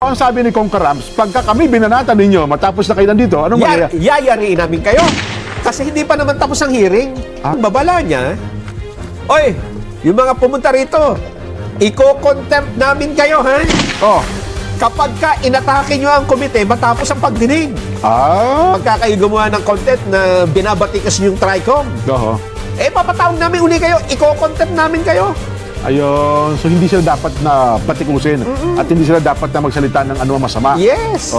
ang sabi ni Kong Karams, pagka kami binanatan ninyo, matapos na kayo nandito, anong mangyayari? Yayariin namin kayo. Kasi hindi pa naman tapos ang hearing. Ang babala niya, oy, yung mga pumunta rito, iko-contempt namin kayo, ha? Oh. Kapag ka inatake nyo ang komite, matapos ang pagdinig. Pagka kayo gumawa ng content na binabatikas nyo yung TRICOM, papatawag namin uli kayo, iko-contempt namin kayo. Ayun, so hindi sila dapat na patikusin at hindi sila dapat na magsalita ng ano masama. Yes.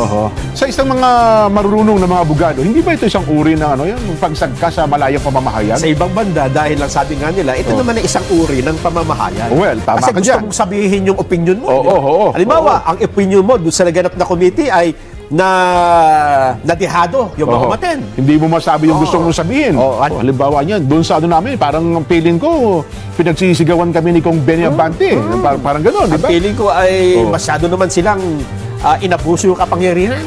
Sa isang mga marurunong na mga abogado, hindi ba ito isang uri ng yung pagsagka sa malayang pamamahayan? Sa ibang banda, dahil lang sabi nga nila, ito naman ay isang uri ng pamamahayan. Well, tama kasi ka gusto mong sabihin yung opinion mo. Halimbawa, ang opinion mo doon sa naganap na committee ay nadihado yung mga umaten. Hindi mo masabi yung gusto mong sabihin. Halimbawa niyan, doon sa namin, parang feeling ko, pinagsisigawan kami ni Kong Benny Abante. Parang gano'n, di ba? Ang feeling ko ay masyado naman silang inabuso yung kapangyarihan.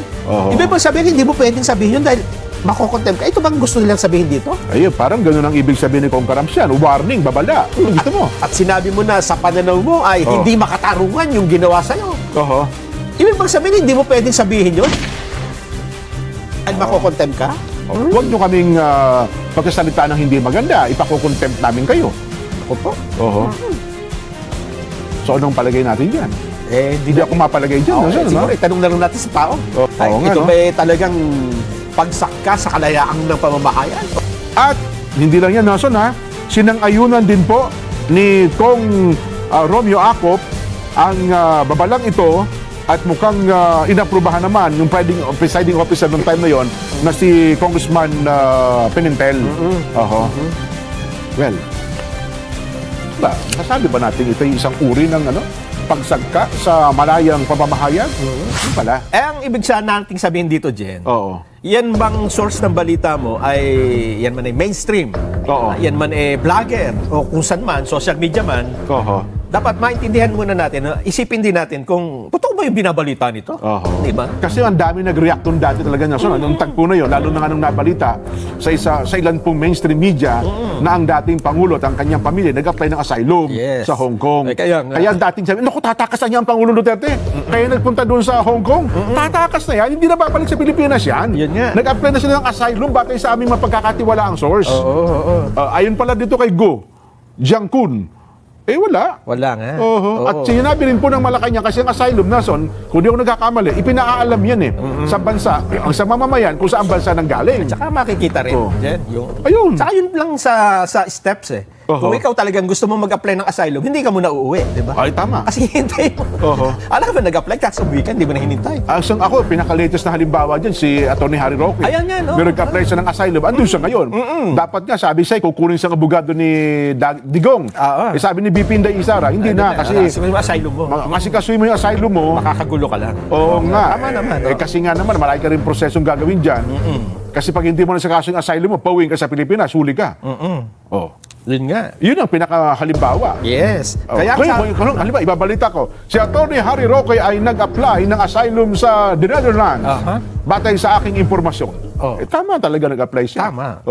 Ibig mo sabihin, hindi mo pwedeng sabihin yun dahil makokontempt ka. Ito bang gusto nilang sabihin dito? Ayun, parang gano'n ang ibig sabihin ni Kong Karams yan. Warning, babala. Gusto mo. At sinabi mo na sa pananaw mo ay hindi makatarungan yung ginawa sa'yo. Ibig bang sabihin, hindi mo pwedeng sabihin yun? At makokontempt ka? Huwag nyo kaming pagkasalita ng hindi maganda. Ipakokontempt namin kayo. Ako po? So, anong palagay natin dyan? Hindi ako mapalagay dyan. Siguro, itanong na lang natin sa tao. Ito ba talagang pagsakka sa kalayaan ng pamamahayan? At, hindi lang yan, Nason, sinang-ayunan din po ni Kong Romeo Acop ang babalang ito at mukhang inaprubahan naman yung presiding officer ng time na yon na si Congressman Pimentel. Well, nasabi ba natin ito yung isang uri ng pagsagka sa malayang pamamahayan? Ano pala? Ang ibig nating sabihin dito, Jen, yan bang source ng balita mo ay yan man ay mainstream, yan man ay vlogger, o kung saan man, social media man, dapat maintindihan muna natin, isipin din natin kung totoo ba yung binabalita nito? Di ba? Kasi ang dami nag-react doon dati talaga niya. So, nung tagpo na yun, lalo na nga nung nabalita sa ilan pong mainstream media na ang dating Pangulo at ang kanyang pamilya nag-apply ng asylum sa Hong Kong. Kaya dating sabi, naku, tatakas na niya ang Pangulo Duterte. Kaya nagpunta doon sa Hong Kong. Tatakas na yan, hindi na babalik sa Pilipinas yan. Nag-apply na sila ng asylum batay sa aming mapagkakatiwala ang source. Ayon pala dito kay Go Jiangkun, wala. Wala nga. At sinabi rin po ng Malacanang kasi ang asylum, Nason, kung di ako nagkakamali, ipinaalam yan sa bansa, sa mamamayan, kung saan bansa nang galing. At saka makikita rin, Jen, ayun. Saka yun lang sa steps Kung ikaw talagang gusto mo mag-apply ng asylum, hindi ka muna uuwi, di ba? Ay, tama. Kasi hintay mo. Alam ka ba, nag-apply ka sa weekend, di ba na hinintay? Ako, pinaka-latest na halimbawa dyan, si Atty. Harry Roque. Ayan nga, no? Nag-apply siya ng asylum, andun siya ngayon. Dapat nga, sabi siya, kukunin siyang abogado ni Digong. Sabi ni BP Inday Isara, hindi na, kasi... Kasuhin mo yung asylum mo. Kasi kasuhin mo yung asylum mo. Makakagulo ka lang. Oo nga. Tama naman. Kasi nga naman, marami ka rin prosesong gagawin dyan. Kasi pag hindi mo na sa kaso yung asylum mo, pauwiin ka sa Pilipinas, huli ka. Yun nga. Yun ang pinaka-halimbawa. Yes. Kaya halimbawa, ibabalita ko, si Atty. Harry Roque ay nag-apply ng asylum sa The Netherlands batay sa aking impormasyon. Tama talaga nag-apply siya. Tama.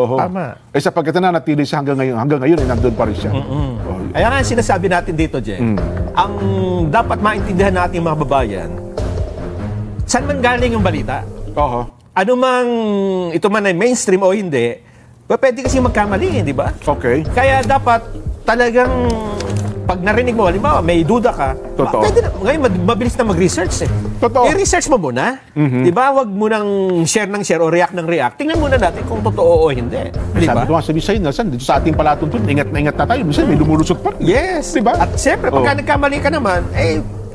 Sapagkat nanatili siya hanggang ngayon ay nandun pa rin siya. Kaya nga sinasabi natin dito, Jen, ang dapat maintindihan natin mga babayan, saan man galing yung balita? Ano mang, ito man ay mainstream o hindi, pwede kasi magkamali, di ba? Okay. Kaya dapat talagang pag narinig mo, halimbawa, may duda ka, pwede na, ngayon mabilis na mag-research I-research mo muna. Di ba? Huwag mo nang share o react ng react. Tingnan muna natin kung totoo o hindi. Di ba? Sabi ko nga sabi sa'yo, dito sa ating palatuntunan, ingat na ingat na tayo. Minsan may lumulusot pa. Yes. Di ba? At siyempre, pagka nagkamali ka naman,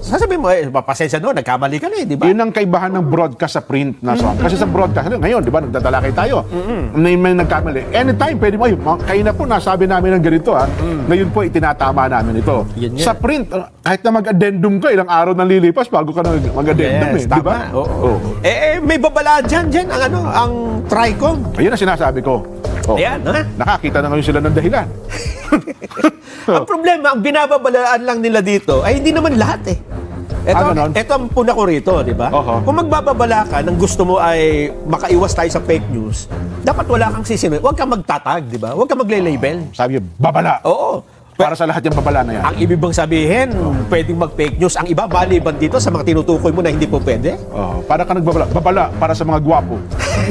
sasabihin mo, pasensya no, nagkamali ka na di ba? Yun ang kaibahan ng broadcast sa print, Nason. Kasi sa broadcast, ngayon, di ba, nagdadalakay tayo. May nagkamali. Anytime, pwede mo, kayo na po, nasabi namin ng ganito, ngayon po, itinatama namin ito. Sa print, kahit na mag-addendum ka, ilang araw nang lilipas bago ka na mag-addendum, di ba? May babala dyan, ang TRICOM. Ayun ang sinasabi ko. Ayan, nakakita na ngayon sila ng dahilan. Ang problema, ang binababalaan lang nila dito, ay hindi naman lahat Ito ang puna ko rito, di ba? Kung magbababala ka nang gusto mo ay makaiwas tayo sa fake news, dapat wala kang sisinunod. Huwag kang magtatag, di ba? Huwag kang magle-label. Sabi niya, babala. Oo. para sa lahat yung babala na yan. Ang ibig bang sabihin, pwedeng mag-fake news ang iba, maliban dito sa mga tinutukoy mo na hindi po pwede? Para ka nagbabala. Babala para sa mga gwapo.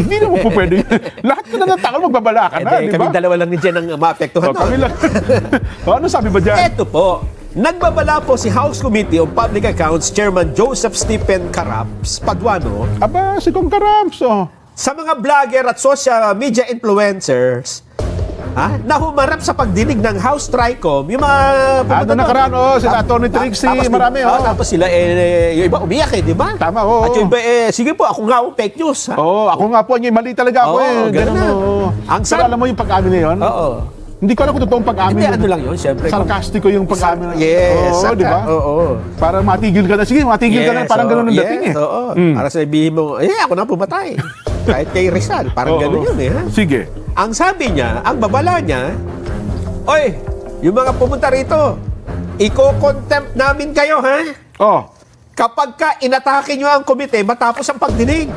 Hindi naman po pwede. Lahat na ng tao magbabala ka na, di ba? Kami dalawa lang ni Jen ang maapektuhan. Kami lang. Ano sabi ba dyan? Ito po, nagbabala po si House Committee on Public Accounts Chairman Joseph Stephen Caraps Paduano. Aba, si Kong Caraps, sa mga vlogger at social media influencers na humarap sa pagdinig ng House Tricom, yung mga pumunta nakaraan, sila Tony Trixie, marami, tapos sila, yung iba umiyak di ba? Tama, At yung iba, sige po, ako nga fake news. Ako nga po, mali talaga ako ganun na. Pero alam mo yung pag-amin na yun? Hindi ko alam kung totoong pag-amin. Hindi, ano lang yun, siyempre. Sarkastiko yung pag-amin. Yes. Di ba? Para matigil ka na. Sige, matigil ka na. Parang ganun ang dating Para sabihin mo, ako na pumatay. Kahit kay Rizal, parang ganun yun Sige. Ang sabi niya, ang babala niya, oy, yung mga pumunta rito, iko-contempt namin kayo, kapag ka inatake nyo ang komite matapos ang pagdinig.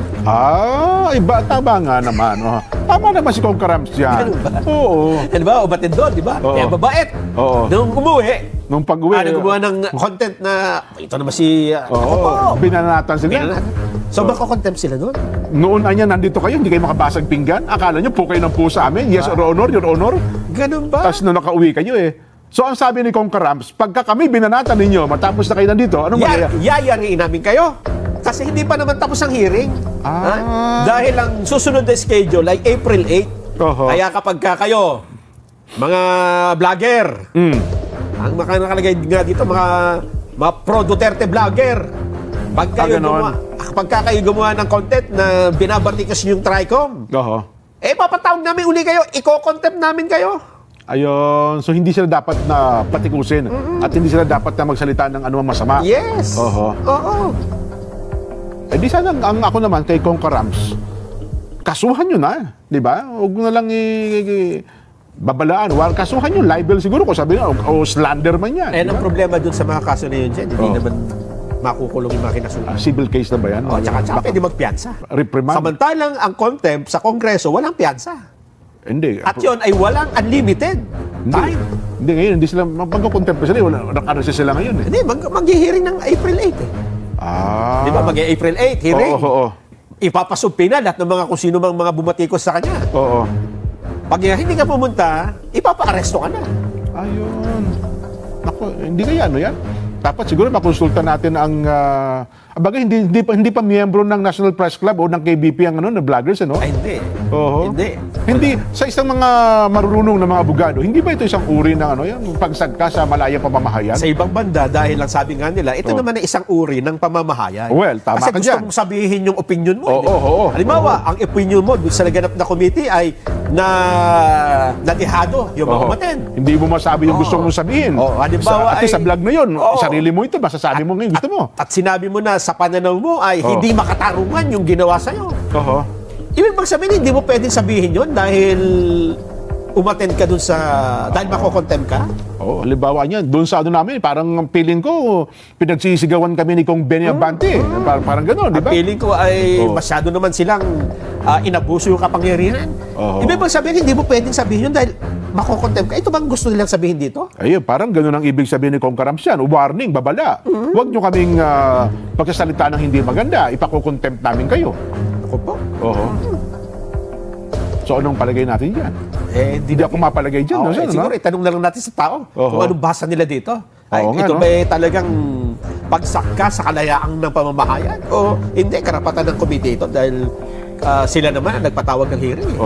Iba, tama nga naman. Tama naman si Kong Caraps yan. Oo. Di ba? Ubatid doon, di ba? Kaya babait. Nung umuwi, nung pag-uwi, gumawa ng content na, ito naman si, binanatan sila. So, mako-contempt sila doon? Noon nandito kayo, hindi kayo makabasag pinggan. Akala nyo po kayo ng po sa amin. Yes or honor, your honor. Ganun ba? Tapos nung nakauwi kayo So, ang sabi ni Kong Caraps, pagka kami binanatan ninyo, matapos na kayo nandito, anong mangyayari? Yayariin namin kayo. Kasi hindi pa naman tapos ang hearing. Dahil ang susunod na schedule ay April 8. Kaya kapag kayo, mga vlogger, ang nakalagay nga dito, mga pro-Duterte vlogger, pagka kayo gumawa ng content na binabatikas yung Tricom, papatawag namin uli kayo, iko-contempt namin kayo. Ayun. So, hindi sila dapat na patikusin at hindi sila dapat na magsalita ng anumang masama. Yes. Di sana, ang ako naman kay Kong Caraps, kasuhan nyo na. Di ba? Huwag na lang babalaan. Kasuhan nyo, libel siguro kung sabi nyo, o slander man yan. Ang problema dun sa mga kaso na yun dyan, hindi naman makukulong yung mga kinasuhan. Civil case na ba yan? Tsaka pwede magpiyansa. Reprimand. Samantalang ang contempt sa Kongreso, walang piyansa. Hindi. At yun ay walang unlimited time. Hindi ngayon, hindi sila, magkakontempt sila, nakareses sila ngayon Hindi, mag-hearing ng April 8 Di ba, mag-April 8, hearing. Ipapasubpi na lahat ng mga kung sino mang mga bumatikos sa kanya. Pag hindi ka pumunta, ipapa-aresto ka na. Ayun. Naku, hindi kaya yan? Dapat siguro makonsulta natin ang bagay hindi pa miyembro ng National Press Club o ng KBP ang na vloggers Ay, hindi. Hindi sa isang mga marurunong na mga abogado, hindi ba ito isang uri ng yung pagsagka sa malayang pamamahayan? Sa ibang banda dahil lang sabi nga nila, ito naman ay isang uri ng pamamahayan. Well, tama kasi ka gusto dyan. mong sabihin yung opinion mo. Halimbawa, ang opinion mo sa laganap na committee ay nadihado yung mga umaten. Hindi mo masabi yung gusto mong sabihin. Halimbawa at sa vlog na yun, sarili mo ito, masasabi mo ngayon gusto mo. At sinabi mo na sa pananaw mo ay hindi makatarungan yung ginawa sa'yo. Ibig bang sabihin, hindi mo pwedeng sabihin yun dahil umattend ka dun dahil mako-contempt ka? Halimbawa niyan, doon sa namin, parang feeling ko, pinagsisigawan kami ni Kong Benny Abante. Parang gano'n, di ba? Ang feeling ko ay masyado naman silang inabuso yung kapangyarihan. Ibig bang sabihin, hindi mo pwedeng sabihin yun dahil mako-contempt ka? Ito bang gusto nilang sabihin dito? Ayun, parang gano'n ang ibig sabihin ni Kong Caraps yan. Warning, babala. Huwag nyo kaming pagsasalita ng hindi maganda. Ipako-contempt namin kayo. Ako po? So, anong palagay natin dyan? Hindi ako mapalagay dyan. Siguro, itanong na lang natin sa tao kung anong basa nila dito. Ito ba talagang pagsaka sa kalayaang ng pamamahayan? O hindi, karapatan ng komite ito dahil sila naman ang nagpatawag ng hearing.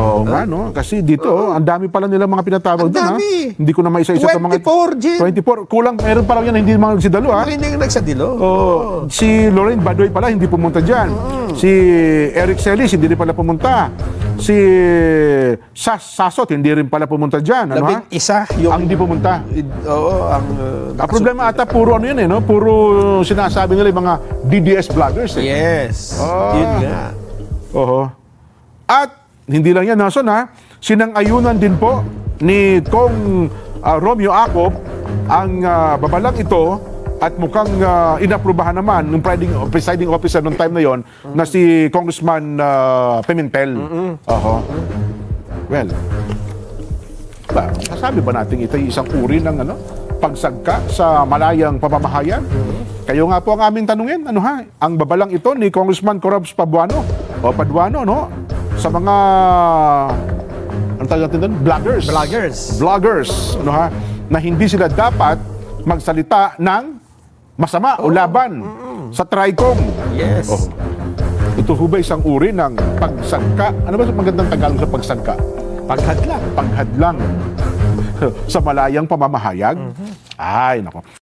Kasi dito, ang dami pala nila mga pinatawag doon. Ang dami. Hindi ko na maisa-isa ito mga... 24, Kulang, meron pa lang yan, hindi mga nagsidalo. Hindi nagsadilo. Si Lorraine Badoy pala, hindi pumunta dyan. Si Eric Celis, hindi rin pala pumunta. Si Sasot, hindi rin pala pumunta dyan. Isa yung... Ang hindi pumunta. Ang problema ata, puro yan puro sinasabi nila yung mga DDS vloggers. Yes. Yun nga. At hindi lang yan, Nason, sinang-ayunan din po ni Kong Romeo Acop ang babalang ito at mukhang inaprubahan naman ng presiding officer noong time na yon na si Congressman Pimentel. Well, sasabi ba natin ito ay isang uri ng pagsagka sa malayang pamamahayan? Kayo nga po ang aming tanungin, ang babalang ito ni Congressman Corobs Paduano, no? Sa mga, ano tawag natin doon? Vloggers, na hindi sila dapat magsalita ng masama o laban sa TRICOM. Yes. Ito ho ba isang uri ng pagsangka? Ano ba magandang Tagalog sa pagsangka? Paghadlang. Paghadlang sa malayang pamamahayag? Ay, nako.